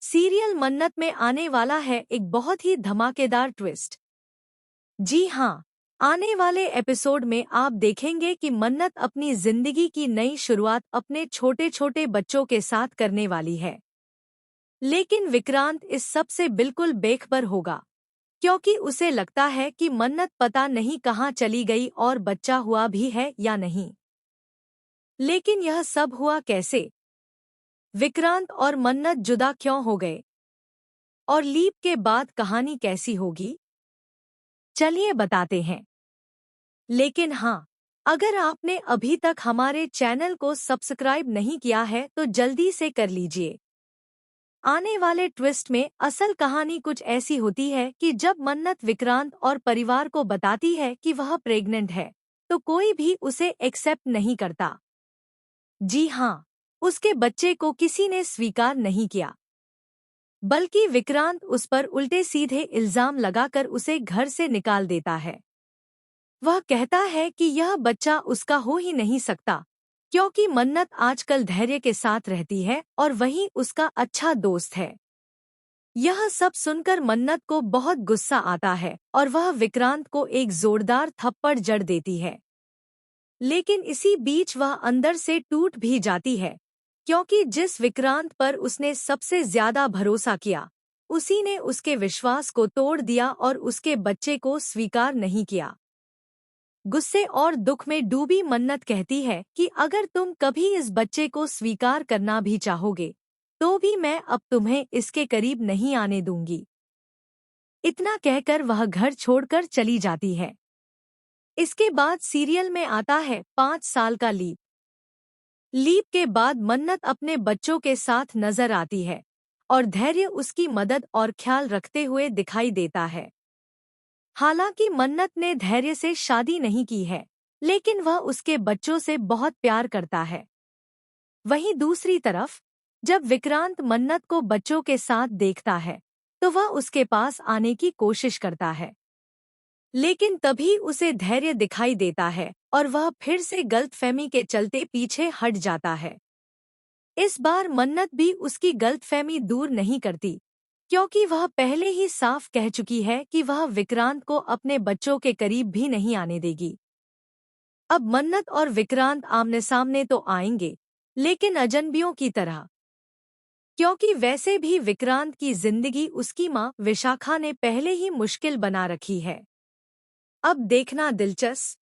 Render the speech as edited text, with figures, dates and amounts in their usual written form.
Serial मन्नत में आने वाला है एक बहुत ही धमाकेदार ट्विस्ट। जी हाँ, आने वाले एपिसोड में आप देखेंगे कि मन्नत अपनी जिंदगी की नई शुरुआत अपने छोटे छोटे बच्चों के साथ करने वाली है। लेकिन विक्रांत इस सब से बिल्कुल बेखबर होगा, क्योंकि उसे लगता है कि मन्नत पता नहीं कहाँ चली गई और बच्चा हुआ भी है या नहीं। लेकिन यह सब हुआ कैसे? विक्रांत और मन्नत जुदा क्यों हो गए? और लीप के बाद कहानी कैसी होगी? चलिए बताते हैं। लेकिन हाँ, अगर आपने अभी तक हमारे चैनल को सब्सक्राइब नहीं किया है तो जल्दी से कर लीजिए। आने वाले ट्विस्ट में असल कहानी कुछ ऐसी होती है कि जब मन्नत विक्रांत और परिवार को बताती है कि वह प्रेग्नेंट है, तो कोई भी उसे एक्सेप्ट नहीं करता। जी हाँ, उसके बच्चे को किसी ने स्वीकार नहीं किया, बल्कि विक्रांत उस पर उल्टे सीधे इल्जाम लगाकर उसे घर से निकाल देता है। वह कहता है कि यह बच्चा उसका हो ही नहीं सकता, क्योंकि मन्नत आजकल धैर्य के साथ रहती है और वही उसका अच्छा दोस्त है। यह सब सुनकर मन्नत को बहुत गुस्सा आता है और वह विक्रांत को एक जोरदार थप्पड़ जड़ देती है। लेकिन इसी बीच वह अंदर से टूट भी जाती है, क्योंकि जिस विक्रांत पर उसने सबसे ज्यादा भरोसा किया, उसी ने उसके विश्वास को तोड़ दिया और उसके बच्चे को स्वीकार नहीं किया। गुस्से और दुख में डूबी मन्नत कहती है कि अगर तुम कभी इस बच्चे को स्वीकार करना भी चाहोगे, तो भी मैं अब तुम्हें इसके करीब नहीं आने दूंगी। इतना कहकर वह घर छोड़कर चली जाती है। इसके बाद सीरियल में आता है 5 साल का लीप। लीप के बाद मन्नत अपने बच्चों के साथ नजर आती है और धैर्य उसकी मदद और ख्याल रखते हुए दिखाई देता है। हालांकि मन्नत ने धैर्य से शादी नहीं की है, लेकिन वह उसके बच्चों से बहुत प्यार करता है। वहीं दूसरी तरफ, जब विक्रांत मन्नत को बच्चों के साथ देखता है, तो वह उसके पास आने की कोशिश करता है। लेकिन तभी उसे धैर्य दिखाई देता है और वह फिर से गलतफहमी के चलते पीछे हट जाता है। इस बार मन्नत भी उसकी गलतफहमी दूर नहीं करती, क्योंकि वह पहले ही साफ कह चुकी है कि वह विक्रांत को अपने बच्चों के करीब भी नहीं आने देगी। अब मन्नत और विक्रांत आमने सामने तो आएंगे, लेकिन अजनबियों की तरह, क्योंकि वैसे भी विक्रांत की जिंदगी उसकी मां विशाखा ने पहले ही मुश्किल बना रखी है। अब देखना दिलचस्प